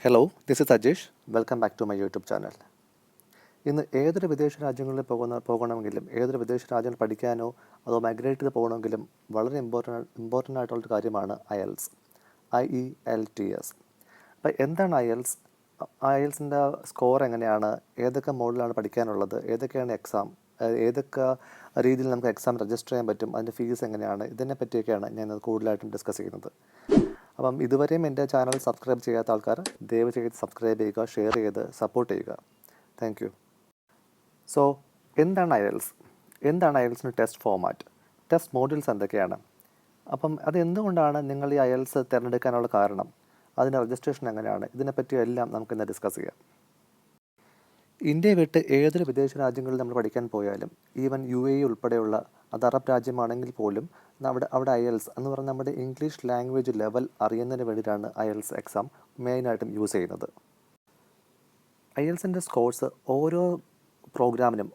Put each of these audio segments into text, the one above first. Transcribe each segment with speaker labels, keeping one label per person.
Speaker 1: Hello, this is Ajesh. Welcome back to my YouTube channel. ഇന്ന് ഏതൊരു വിദേശ രാജ്യങ്ങളിൽ പോകണമെങ്കിലും ഏതൊരു വിദേശ രാജ്യങ്ങൾ പഠിക്കാനോ അതോ മൈഗ്രേറ്റ് ചെയ്ത് പോകണമെങ്കിലും വളരെ ഇമ്പോർട്ടൻ്റ് ആയിട്ടുള്ളൊരു കാര്യമാണ് IELTS. IELTS. അപ്പോൾ എന്താണ് IELTS? IELTSൻ്റെ സ്കോർ എങ്ങനെയാണ്, ഏതൊക്കെ മോഡിലാണ് പഠിക്കാനുള്ളത്, ഏതൊക്കെയാണ് എക്സാം, ഏതൊക്കെ രീതിയിൽ നമുക്ക് എക്സാം രജിസ്റ്റർ ചെയ്യാൻ പറ്റും, അതിൻ്റെ ഫീസ് എങ്ങനെയാണ്, ഇതിനെ പറ്റിയൊക്കെയാണ് ഞാൻ കൂടുതലായിട്ടും ഡിസ്കസ് ചെയ്യുന്നത്. അപ്പം ഇതുവരെയും എൻ്റെ ചാനൽ സബ്സ്ക്രൈബ് ചെയ്യാത്ത ആൾക്കാർ ദയവ് ചെയ്ത് സബ്സ്ക്രൈബ് ചെയ്യുക, ഷെയർ ചെയ്ത് സപ്പോർട്ട് ചെയ്യുക. Thank you. സോ എന്താണ് IELTS? എന്താണ് IELTSന് ടെസ്റ്റ് ഫോമാറ്റ്, ടെസ്റ്റ് മോഡ്യൂൾസ് എന്തൊക്കെയാണ്, അപ്പം അത് എന്തുകൊണ്ടാണ് നിങ്ങൾ ഈ IELTS തിരഞ്ഞെടുക്കാനുള്ള കാരണം, അതിൻ്റെ രജിസ്ട്രേഷൻ എങ്ങനെയാണ്, ഇതിനെപ്പറ്റി എല്ലാം നമുക്കിന്ന് ഡിസ്കസ് ചെയ്യാം. ഇന്ത്യ വിട്ട് ഏതൊരു വിദേശ രാജ്യങ്ങളിൽ നമ്മൾ പഠിക്കാൻ പോയാലും, ഈവൻ UAE ഉൾപ്പെടെയുള്ള അത് അറബ് രാജ്യമാണെങ്കിൽ പോലും അവിടെ IELTS എന്ന് പറഞ്ഞാൽ നമ്മുടെ ഇംഗ്ലീഷ് ലാംഗ്വേജ് ലെവൽ അറിയുന്നതിന് വേണ്ടിയിട്ടാണ് IELTS എക്സാം മെയിനായിട്ടും യൂസ് ചെയ്യുന്നത്. IELTSൻ്റെ സ്കോർസ് ഓരോ പ്രോഗ്രാമിനും,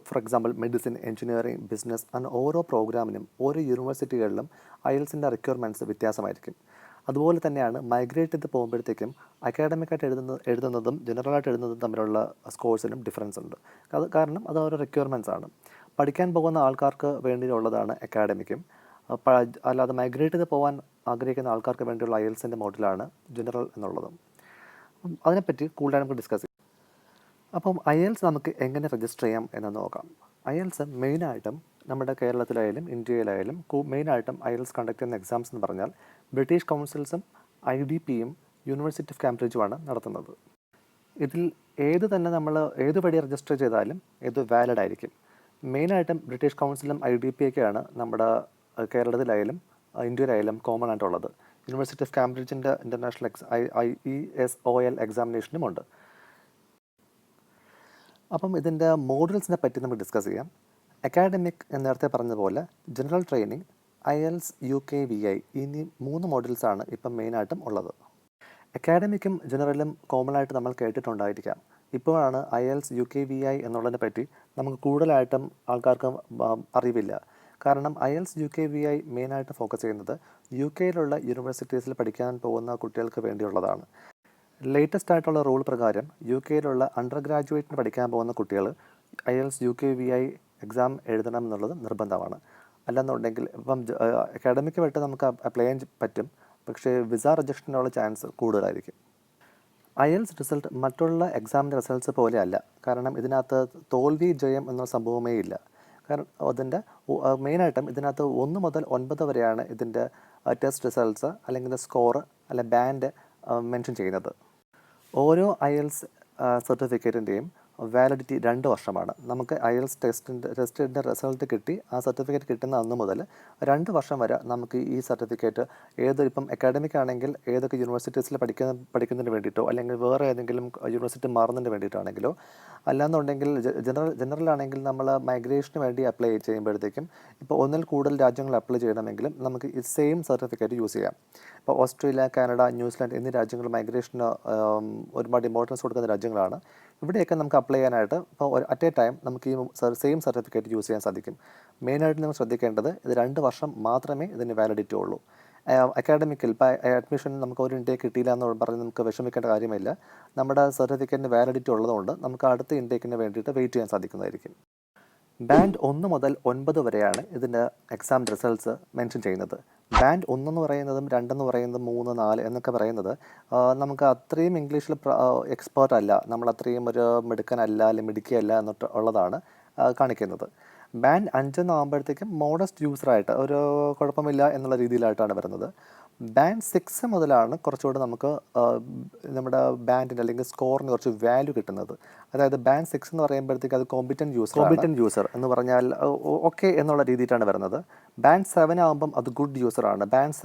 Speaker 1: for example medicine, engineering, business, അങ്ങനെ ഓരോ പ്രോഗ്രാമിനും ഓരോ യൂണിവേഴ്സിറ്റികളിലും IELTSൻ്റെ റിക്വയർമെൻറ്റ്സ് വ്യത്യാസമായിരിക്കും. അതുപോലെ തന്നെയാണ് മൈഗ്രേറ്റ് ചെയ്ത് പോകുമ്പോഴത്തേക്കും അക്കാഡമിക്കായിട്ട് എഴുതുന്നതും ജനറലായിട്ട് എഴുതുന്നതും തമ്മിലുള്ള സ്കോഴ്സിനും ഡിഫറൻസ് ഉണ്ട്. കാരണം അത് ഓരോ റിക്വയർമെൻറ്റ്സ് ആണ്. പഠിക്കാൻ പോകുന്ന ആൾക്കാർക്ക് വേണ്ടിയുള്ളതാണ് അക്കാഡമിക്കും, അല്ലാതെ മൈഗ്രേറ്റ് ചെയ്ത് പോകാൻ ആഗ്രഹിക്കുന്ന ആൾക്കാർക്ക് വേണ്ടിയുള്ള IELTSൻ്റെ മോഡലാണ് ജനറൽ എന്നുള്ളതും. അതിനെപ്പറ്റി കൂടുതലായി നമുക്ക് ഡിസ്കസ് ചെയ്യാം. അപ്പം IELTS നമുക്ക് എങ്ങനെ രജിസ്റ്റർ ചെയ്യാം എന്ന് നോക്കാം. IELTS മെയിനായിട്ടും നമ്മുടെ കേരളത്തിലായാലും ഇന്ത്യയിലായാലും മെയിനായിട്ടും IELTS കണ്ടക്ട് ചെയ്യുന്ന എക്സാംസ് എന്ന് പറഞ്ഞാൽ ബ്രിട്ടീഷ് കൗൺസിൽസും IDPയും യൂണിവേഴ്സിറ്റി ഓഫ് കാംബ്രിഡ്ജുമാണ് നടത്തുന്നത്. ഇതിൽ ഏത് വഴി രജിസ്റ്റർ ചെയ്താലും ഇത് വാലിഡ് ആയിരിക്കും. മെയിനായിട്ടും ബ്രിട്ടീഷ് കൗൺസിലും IDPയൊക്കെയാണ് നമ്മുടെ കേരളത്തിലായാലും ഇന്ത്യയിലായാലും കോമൺ ആയിട്ടുള്ളത്. യൂണിവേഴ്സിറ്റി ഓഫ് കാംബ്രിഡ്ജിൻ്റെ ഇൻ്റർനാഷണൽ IESOL എക്സാമിനേഷനും ഉണ്ട്. അപ്പം ഇതിൻ്റെ മോഡൽസിനെ പറ്റി നമുക്ക് ഡിസ്കസ് ചെയ്യാം. അക്കാഡമിക് നേരത്തെ പറഞ്ഞതുപോലെ, ജനറൽ ട്രെയിനിങ്, IELTS, UKVI എന്നീ 3 മോഡൽസാണ് ഇപ്പം മെയിനായിട്ടും ഉള്ളത്. അക്കാഡമിക്കും ജനറലും കോമൺ ആയിട്ട് നമ്മൾ കേട്ടിട്ടുണ്ടായിരിക്കാം. ഇപ്പോഴാണ് IELTS UKVI എന്നുള്ളതിനെ പറ്റി നമുക്ക് കൂടുതലായിട്ടും ആൾക്കാർക്ക് അറിവില്ല. കാരണം IELTS UKVI മെയിനായിട്ട് ഫോക്കസ് ചെയ്യുന്നത് UK യൂണിവേഴ്സിറ്റീസിൽ പഠിക്കാൻ പോകുന്ന കുട്ടികൾക്ക് വേണ്ടിയുള്ളതാണ്. ലേറ്റസ്റ്റ് ആയിട്ടുള്ള റൂൾ പ്രകാരം UK അണ്ടർ ഗ്രാജുവേറ്റിന് പഠിക്കാൻ പോകുന്ന കുട്ടികൾ IELTS UKVI എക്സാം എഴുതണം എന്നുള്ളത് നിർബന്ധമാണ്. അല്ലെന്നുണ്ടെങ്കിൽ ഇപ്പം അക്കാഡമിക് ആയിട്ട് നമുക്ക് അപ്ലൈ ചെയ്യാൻ പറ്റും, പക്ഷേ വിസ റിജക്ഷനുള്ള ചാൻസ് കൂടുതലായിരിക്കും. IELTS റിസൾട്ട് മറ്റുള്ള എക്സാമിൻ്റെ റിസൾട്ട്സ് പോലെ അല്ല. കാരണം ഇതിനകത്ത് തോൽവി ജയം എന്ന സംഭവമേ ഇല്ല. കാരണം അതിൻ്റെ മെയിനായിട്ടും ഇതിനകത്ത് 1 മുതൽ 9 വരെയാണ് ഇതിൻ്റെ ടെസ്റ്റ് റിസൾട്ട്സ് അല്ലെങ്കിൽ സ്കോർ അല്ലെ ബാൻഡ് മെൻഷൻ ചെയ്യുന്നത്. ഓരോ IELTS സർട്ടിഫിക്കറ്റിൻ്റെയും വാലിഡിറ്റി 2 വർഷമാണ്. നമുക്ക് IELTS ടെസ്റ്റിൻ്റെ റിസൾട്ട് കിട്ടി ആ സർട്ടിഫിക്കറ്റ് കിട്ടുന്ന അന്ന് മുതൽ 2 വർഷം വരെ നമുക്ക് ഈ സർട്ടിഫിക്കറ്റ് ഇപ്പം അക്കാഡമിക് ആണെങ്കിൽ ഏതൊക്കെ യൂണിവേഴ്സിറ്റീസിൽ പഠിക്കുന്നതിന് വേണ്ടിയിട്ടോ അല്ലെങ്കിൽ വേറെ ഏതെങ്കിലും യൂണിവേഴ്സിറ്റി മാറുന്നതിന് വേണ്ടിയിട്ടാണെങ്കിലോ, അല്ലാന്നുണ്ടെങ്കിൽ ജനറൽ ആണെങ്കിൽ നമ്മൾ മൈഗ്രേഷന് വേണ്ടി അപ്ലൈ ചെയ്യുമ്പോഴത്തേക്കും ഇപ്പോൾ ഒന്നിൽ കൂടുതൽ രാജ്യങ്ങൾ അപ്ലൈ ചെയ്യണമെങ്കിലും നമുക്ക് ഈ സെയിം സർട്ടിഫിക്കറ്റ് യൂസ് ചെയ്യാം. ഇപ്പോൾ ഓസ്ട്രേലിയ, കാനഡ, ന്യൂസിലാൻഡ് എന്നീ രാജ്യങ്ങൾ മൈഗ്രേഷന് ഒരുപാട് ഇമ്പോർട്ടൻസ് കൊടുക്കുന്ന രാജ്യങ്ങളാണ്. ഇവിടെയൊക്കെ നമുക്ക് അപ്ലൈ ചെയ്യാനായിട്ട് ഇപ്പോൾ അറ്റ് എ ടൈം നമുക്ക് ഈ സെയിം സർട്ടിഫിക്കറ്റ് യൂസ് ചെയ്യാൻ സാധിക്കും. മെയിനായിട്ട് നിങ്ങൾ ശ്രദ്ധിക്കേണ്ടത് ഇത് 2 വർഷം മാത്രമേ ഇതിന് വാലിഡിറ്റി ഉള്ളൂ. അക്കാഡമിക്കിൽ ഇപ്പോൾ അഡ്മിഷൻ നമുക്ക് ഒരു ഇൻടേക്ക് കിട്ടിയില്ല എന്ന് പറഞ്ഞ് നമുക്ക് വിഷമിക്കേണ്ട കാര്യമില്ല. നമ്മുടെ സർട്ടിഫിക്കറ്റിന് വാലിഡിറ്റി ഉള്ളതുകൊണ്ട് നമുക്ക് അടുത്ത ഇൻടേക്കിന് വേണ്ടിയിട്ട് വെയിറ്റ് ചെയ്യാൻ സാധിക്കുന്നതായിരിക്കും. ബാൻഡ് 1 മുതൽ 9 വരെയാണ് ഇതിൻ്റെ എക്സാം റിസൾട്ട്സ് മെൻഷൻ ചെയ്യുന്നത്. ബാൻഡ് 1 എന്ന് പറയുന്നതും 2 എന്ന് പറയുന്നതും 3, 4 എന്നൊക്കെ പറയുന്നത് നമുക്ക് അത്രയും ഇംഗ്ലീഷിൽ എക്സ്പേർട്ട് അല്ല, നമ്മൾ അത്രയും ഒരു മിടുക്കനല്ല അല്ലെങ്കിൽ മിടുക്കിയല്ല എന്നിട്ട് ഉള്ളതാണ് കാണിക്കുന്നത്. ബാൻഡ് 5 എന്നാകുമ്പോഴത്തേക്കും മോഡസ്റ്റ് യൂസറായിട്ട് ഒരു കുഴപ്പമില്ല എന്നുള്ള രീതിയിലായിട്ടാണ് വരുന്നത്. ബാൻഡ് 6 മുതലാണ് കുറച്ചുകൂടി നമുക്ക് നമ്മുടെ ബാൻഡിൻ്റെ അല്ലെങ്കിൽ സ്കോറിന് കുറച്ച് വാല്യൂ കിട്ടുന്നത്. അതായത് ബാൻഡ് 6 എന്ന് പറയുമ്പോഴത്തേക്ക് അത് കോമ്പിറ്റൻറ്റ് യൂസർ എന്ന് പറഞ്ഞാൽ ഓക്കെ എന്നുള്ള രീതിയിലാണ് വരുന്നത്. ബാൻഡ് 7 ആകുമ്പം അത് ഗുഡ് യൂസറാണ്. ബാൻഡ്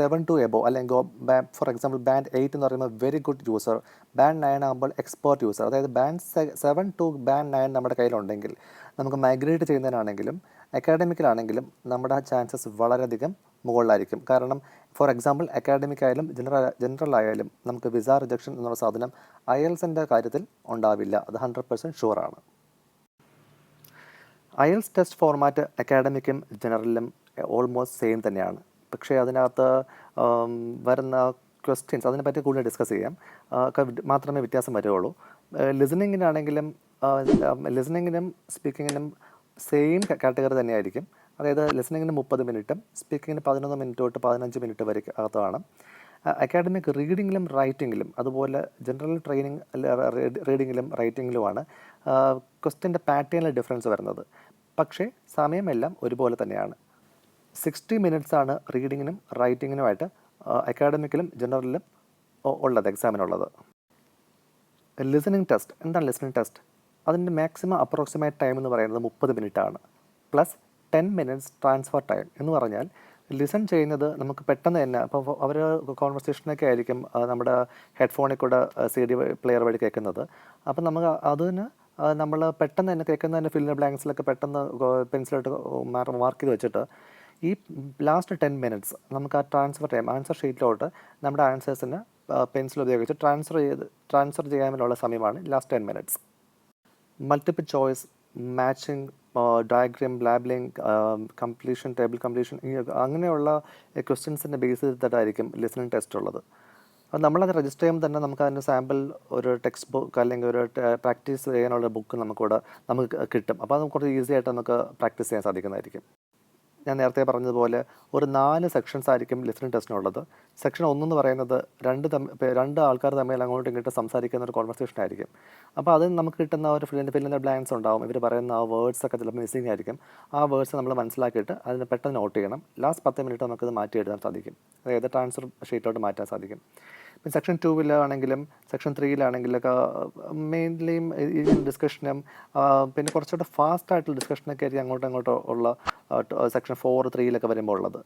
Speaker 1: 7 ടു എബോ അല്ലെങ്കിൽ ഫോർ എക്സാമ്പിൾ ബാൻഡ് 8 എന്ന് പറയുമ്പോൾ വെരി ഗുഡ് യൂസർ. ബാൻഡ് 9 ആകുമ്പോൾ എക്സ്പേർട്ട് യൂസർ. അതായത് ബാൻഡ് 7 ടു ബാൻഡ് 9 നമ്മുടെ കയ്യിലുണ്ടെങ്കിൽ നമുക്ക് മൈഗ്രേറ്റ് ചെയ്യുന്നതിനാണെങ്കിലും അക്കാഡമിക്കിലാണെങ്കിലും നമ്മുടെ ചാൻസസ് വളരെയധികം മുകളിലായിരിക്കും. കാരണം ഫോർ എക്സാമ്പിൾ അക്കാഡമിക് ആയാലും ജനറൽ ആയാലും നമുക്ക് വിസ റിജക്ഷൻ എന്നുള്ള സാധനം IELTSൻ്റെ കാര്യത്തിൽ ഉണ്ടാവില്ല. അത് 100% ഷുവറാണ്. IELTS ടെസ്റ്റ് ഫോർമാറ്റ് അക്കാഡമിക്കും ജനറലിലും ഓൾമോസ്റ്റ് സെയിം തന്നെയാണ്. പക്ഷേ അതിനകത്ത് വരുന്ന ക്വസ്റ്റ്യൻസ് അതിനെപ്പറ്റി കൂടുതൽ ഡിസ്കസ് ചെയ്യാം. മാത്രമേ വ്യത്യാസം വരുള്ളൂ. ലിസണിങ്ങിനും സ്പീക്കിങ്ങിനും സെയിം കാറ്റഗറി തന്നെയായിരിക്കും. അതായത് ലിസണിങ്ങിന് 30 മിനിറ്റും സ്പീക്കിങ്ങിന് 11 മിനിറ്റ് തൊട്ട് 15 മിനിറ്റ് വരെ അകത്താണ്. അക്കാഡമിക് റീഡിങ്ങിലും റൈറ്റിങ്ങിലും അതുപോലെ ജനറൽ ട്രെയിനിങ് റീഡിങ്ങിലും റൈറ്റിങ്ങിലുമാണ് ക്വസ്റ്റ്യൻ്റെ പാറ്റേണിൽ ഡിഫറൻസ് വരുന്നത്. പക്ഷേ സമയമെല്ലാം ഒരുപോലെ തന്നെയാണ്. 60 മിനിറ്റ്സാണ് റീഡിങ്ങിനും റൈറ്റിങ്ങിനുമായിട്ട് അക്കാഡമിക്കിലും ജനറലിലും ഉള്ളത്, എക്സാമിനുള്ളത്. ലിസണിങ് ടെസ്റ്റ് എന്താണ്? ലിസണിങ് ടെസ്റ്റ് അതിൻ്റെ മാക്സിമം അപ്രോക്സിമേറ്റ് ടൈം എന്ന് പറയുന്നത് 30 മിനിറ്റാണ്. പ്ലസ് 10 മിനിറ്റ്സ് ട്രാൻസ്ഫർ ടൈം എന്ന് പറഞ്ഞാൽ ലിസൺ ചെയ്യുന്നത് നമുക്ക് പെട്ടെന്ന് തന്നെ, അപ്പോൾ അവർ കോൺവെർസേഷനൊക്കെ ആയിരിക്കും നമ്മുടെ ഹെഡ്ഫോണിൽ കൂടെ CD പ്ലെയർ വഴി കേൾക്കുന്നത്. അപ്പം നമുക്ക് അതിന് നമ്മൾ പെട്ടെന്ന് തന്നെ കേൾക്കുന്നതിൻ്റെ ഫിൽ ബ്ലാങ്ക്സിലൊക്കെ പെട്ടെന്ന് പെൻസിലിട്ട് മാർക്ക് ചെയ്ത് വെച്ചിട്ട് ഈ ലാസ്റ്റ് 10 മിനിറ്റ്സ് നമുക്ക് ആ ട്രാൻസ്ഫർ ടൈം ആൻസർ ഷീറ്റിലോട്ട് നമ്മുടെ ആൻസേഴ്സിന് പെൻസിൽ ഉപയോഗിച്ച് ട്രാൻസ്ഫർ ചെയ്യാനുള്ള സമയമാണ് last 10 minutes. Multiple choice, matching, diagram, labelling, completion, table completion, അങ്ങനെയുള്ള ക്വസ്റ്റ്യൻസിൻ്റെ ബേസ് ചെയ്തിട്ടായിരിക്കും ലിസണിങ് ടെസ്റ്റ് ഉള്ളത്. അപ്പോൾ നമ്മളത് രജിസ്റ്റർ ചെയ്യുമ്പോൾ തന്നെ നമുക്ക് അതിൻ്റെ സാമ്പിൾ ഒരു ടെക്സ്റ്റ് ബുക്ക് അല്ലെങ്കിൽ ഒരു പ്രാക്ടീസ് ചെയ്യാനുള്ള ബുക്ക് നമുക്ക് കിട്ടും. അപ്പോൾ അത് കുറച്ച് ഈസി ആയിട്ട് നമുക്ക് പ്രാക്ടീസ് ചെയ്യാൻ സാധിക്കുന്നതായിരിക്കും. ഞാൻ നേരത്തെ പറഞ്ഞതുപോലെ ഒരു 4 സെക്ഷൻസ് ആയിരിക്കും ലിസണിങ് ടെസ്റ്റിനുള്ളത്. സെക്ഷൻ 1 എന്ന് പറയുന്നത് രണ്ട് ആൾക്കാർ തമ്മിൽ അങ്ങോട്ടും ഇങ്ങോട്ടും സംസാരിക്കുന്ന ഒരു കോൺവെർസേഷൻ ആയിരിക്കും. അപ്പോൾ അത് നമുക്ക് കിട്ടുന്ന ഒരു ഫില്ലിൻ്റെ ബ്ലാങ്ക്സ് ഉണ്ടാവും. ഇവർ പറയുന്ന ആ വേർഡ്സൊക്കെ ചിലപ്പോൾ മിസ്സിങ് ആയിരിക്കും. ആ വേർഡ്സ് നമ്മൾ മനസ്സിലാക്കിയിട്ട് അതിന് പെട്ടെന്ന് നോട്ട് ചെയ്യണം. ലാസ്റ്റ് 10 മിനിറ്റ് നമുക്കത് മാറ്റി എഴുതാൻ സാധിക്കും. അതായത് ട്രാൻസ്ഫർ ഷീറ്റിലോട്ട് മാറ്റാൻ സാധിക്കും. പിന്നെ സെക്ഷൻ 2-ലാണെങ്കിലും സെക്ഷൻ 3-ലാണെങ്കിലൊക്കെ മെയിൻലിയും ഈ ഡിസ്കഷനും പിന്നെ കുറച്ചുകൂടെ ഫാസ്റ്റായിട്ടുള്ള ഡിസ്കഷനൊക്കെ ആയിരിക്കും അങ്ങോട്ടോ ഉള്ള സെക്ഷൻ 4, 3-ലൊക്കെ വരുമ്പോൾ ഉള്ളത്.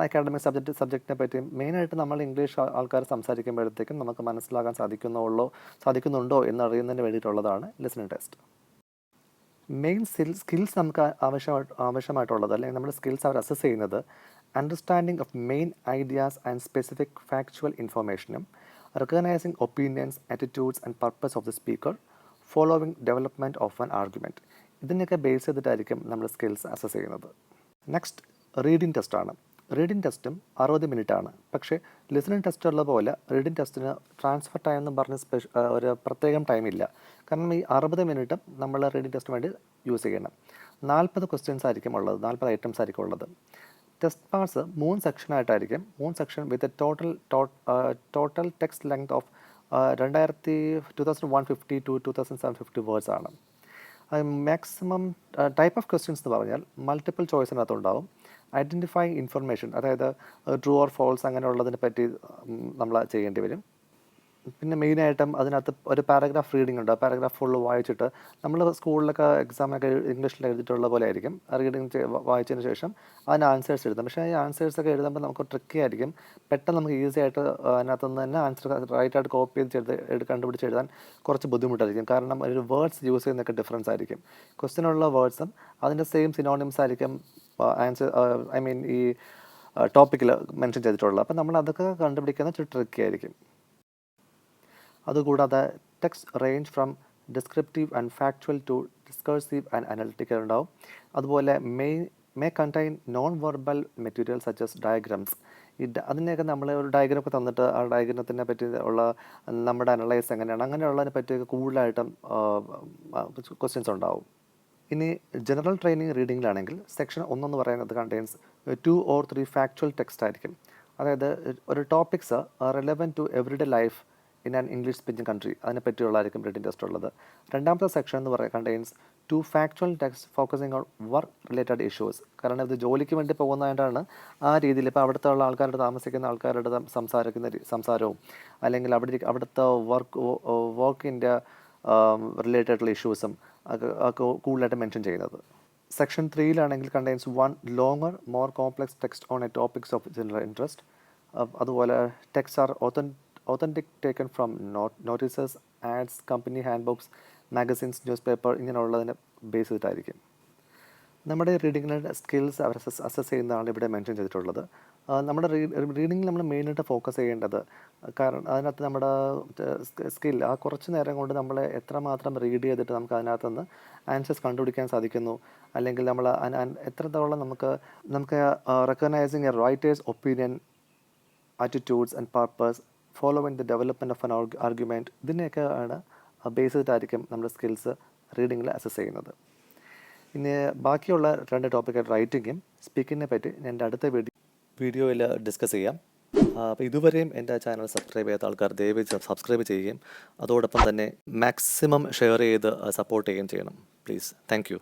Speaker 1: അക്കാഡമിക് സബ്ജക്റ്റിനെ പറ്റി മെയിനായിട്ട് നമ്മൾ ഇംഗ്ലീഷ് ആൾക്കാർ സംസാരിക്കുമ്പോഴത്തേക്കും നമുക്ക് മനസ്സിലാക്കാൻ സാധിക്കുന്നുണ്ടോ എന്നറിയുന്നതിന് വേണ്ടിയിട്ടുള്ളതാണ് ലിസണിങ് ടെസ്റ്റ്. മെയിൻ സ്കിൽസ് നമുക്ക് ആവശ്യമായിട്ടുള്ളത്, അല്ലെങ്കിൽ നമ്മുടെ സ്കിൽസ് അവർ അസസ് ചെയ്യുന്നത് understanding of main ideas and specific factual ഇൻഫർമേഷനും, recognising opinions, attitudes and purpose of the speaker, following development of an argument. ഇതിനൊക്കെ ബേസ് ചെയ്തിട്ടായിരിക്കും നമ്മൾ സ്കിൽസ് അസസ് ചെയ്യുന്നത്. നെക്സ്റ്റ് റീഡിംഗ് ടെസ്റ്റാണ്. റീഡിംഗ് ടെസ്റ്റും 60 മിനിറ്റാണ്. പക്ഷേ ലിസണിങ് ടെസ്റ്റ് ഉള്ള പോലെ റീഡിംഗ് ടെസ്റ്റിന് ട്രാൻസ്ഫർ ടൈം എന്ന് പറഞ്ഞ് ഒരു പ്രത്യേകം ടൈമില്ല. കാരണം ഈ 60 മിനിറ്റും നമ്മൾ റീഡിംഗ് ടെസ്റ്റിന് വേണ്ടി യൂസ് ചെയ്യണം. 40 ക്വസ്റ്റ്യൻസ് ആയിരിക്കും ഉള്ളത്, 40 ഐറ്റംസ് ആയിരിക്കും ഉള്ളത്. Test parts 3 സെക്ഷനായിട്ടായിരിക്കും. 3 section with total text length of 2150 to 2750 words ആണ്. മാക്സിമം ടൈപ്പ് ഓഫ് ക്വസ്റ്റ്യൻസ് എന്ന് പറഞ്ഞാൽ മൾട്ടിപ്പിൾ ചോയ്സിനകത്തുണ്ടാവും. ഐഡൻറ്റിഫൈ ഇൻഫർമേഷൻ, അതായത് ട്രൂ ഓർ ഫോൾസ് അങ്ങനെയുള്ളതിനെ പറ്റി നമ്മൾ ചെയ്യേണ്ടി വരും. പിന്നെ മെയിനായിട്ടും അതിനകത്ത് ഒരു പാരഗ്രാഫ് റീഡിംഗ് ഉണ്ട്. ആ പാരഗ്രാഫ് ഫുള്ള് വായിച്ചിട്ട് നമ്മൾ സ്കൂളിലൊക്കെ എക്സാമൊക്കെ ഇംഗ്ലീഷിൽ എഴുതിയിട്ടുള്ള പോലെ ആയിരിക്കും. റീഡിങ് വായിച്ചതിന് ശേഷം അതിന് ആൻസേഴ്സ് എഴുതാം. പക്ഷേ ഈ ആൻസേഴ്സൊക്കെ എഴുതുമ്പോൾ നമുക്ക് ട്രിക്കി ആയിരിക്കും. പെട്ടെന്ന് നമുക്ക് ഈസി ആയിട്ട് അതിനകത്തുനിന്ന് തന്നെ ആൻസർ റൈറ്റായിട്ട് കോപ്പി ചെയ്ത് കണ്ടുപിടിച്ച് എഴുതാൻ കുറച്ച് ബുദ്ധിമുട്ടായിരിക്കും. കാരണം ഒരു വേർഡ്സ് യൂസ് ചെയ്യുന്നതൊക്കെ ഡിഫറൻസ് ആയിരിക്കും. ക്വസ്റ്റ്യനുള്ള വേർഡ്സും അതിൻ്റെ സെയിം സിനോണിംസ് ആയിരിക്കും ആൻസർ ഈ ടോപ്പിക്കിൽ മെൻഷൻ ചെയ്തിട്ടുള്ളത്. അപ്പം നമ്മൾ അതൊക്കെ കണ്ടുപിടിക്കുന്ന ഇച്ചിരി ട്രിക്കി ആയിരിക്കും. അതുകൂടാതെ text range from descriptive and factual to discursive and analytical ഉണ്ടാവും. അതുപോലെ may contain non verbal material such as diagrams. അതിനെയൊക്കെ നമ്മൾ ഒരു ഡയഗ്രാമൊക്കെ തന്നിട്ട് ആ ഡയഗ്രാമത്തിനെ പറ്റി ഉള്ള നമ്മുടെ അനലൈസ് എങ്ങനെയാണ് അങ്ങനെയുള്ളതിനെ പറ്റിയൊക്കെ കൂടുതലായിട്ടും ക്വസ്റ്റ്യൻസ് ഉണ്ടാവും. ഇനി ജനറൽ ട്രെയിനിങ് റീഡിങ്ങിലാണെങ്കിൽ സെക്ഷൻ 1 എന്ന് പറയുന്നത് കണ്ടെയ്ൻസ് 2 or 3 ഫാക്ച്വൽ ടെക്സ്റ്റ് ആയിരിക്കും. അതായത് ഒരു topics relevant to everyday life in an English speaking country അതിനെപ്പറ്റിയുള്ളതായിരിക്കും റീഡിംഗ് ടെസ്റ്റ് ഉള്ളത്. രണ്ടാമത്തെ സെക്ഷൻ എന്ന് പറയുന്നത് contains 2 factual text focusing on work related issues. കാരണം ഇത് ജോലിക്ക് വേണ്ടി പോകുന്നതായിട്ടാണ് ആ രീതിയിൽ. ഇപ്പോൾ അവിടുത്തെ ഉള്ള ആൾക്കാരുടെ താമസിക്കുന്ന ആൾക്കാരുടെ സംസാരവും അല്ലെങ്കിൽ അവിടുത്തെ വർക്കിൻ്റെ റിലേറ്റഡുള്ള ഇഷ്യൂസും ഒക്കെ കൂടുതലായിട്ട് മെൻഷൻ ചെയ്യുന്നത്. സെക്ഷൻ 3-ലാണെങ്കിൽ contains 1 longer more complex text on a topics of general interest. അതുപോലെ text are authentic taken from notices, ads, company handbooks, magazines, newspaper ഇങ്ങനെയുള്ളതിനെ ബേസ് ചെയ്തിട്ടായിരിക്കും. നമ്മുടെ റീഡിങ്ങിൻ്റെ സ്കിൽസ് അവർ അസസ് ചെയ്യുന്നതാണ് ഇവിടെ മെൻഷൻ ചെയ്തിട്ടുള്ളത്. നമ്മുടെ റീഡിങ്ങിൽ നമ്മൾ മെയിനായിട്ട് ഫോക്കസ് ചെയ്യേണ്ടത്, കാരണം അതിനകത്ത് നമ്മുടെ സ്കിൽ ആ കുറച്ച് നേരം കൊണ്ട് നമ്മൾ എത്രമാത്രം റീഡ് ചെയ്തിട്ട് നമുക്ക് അതിനകത്ത് നിന്ന് ആൻസേഴ്സ് കണ്ടുപിടിക്കാൻ സാധിക്കുന്നു, അല്ലെങ്കിൽ നമ്മൾ എത്രത്തോളം നമുക്ക് recognising A writers opinion attitudes and purpose, following the development of an argument, ഇതിനെയൊക്കെ ആണ് ബേസ് ചെയ്തിട്ടായിരിക്കും നമ്മുടെ സ്കിൽസ് റീഡിങ്ങിൽ അസസ് ചെയ്യുന്നത്. ഇനി ബാക്കിയുള്ള 2 ടോപ്പിക്ക് റൈറ്റിങ്ങും സ്പീക്കിങ്ങിനെ പറ്റി ഞാൻ എൻ്റെ അടുത്ത വീഡിയോയിൽ ഡിസ്കസ് ചെയ്യാം. അപ്പോൾ ഇതുവരെയും എൻ്റെ ചാനൽ സബ്സ്ക്രൈബ് ചെയ്യാത്ത ആൾക്കാർ ദയവായി സബ്സ്ക്രൈബ് ചെയ്യുകയും അതോടൊപ്പം തന്നെ മാക്സിമം ഷെയർ ചെയ്ത് സപ്പോർട്ട് ചെയ്യുകയും ചെയ്യണം പ്ലീസ്. Thank you.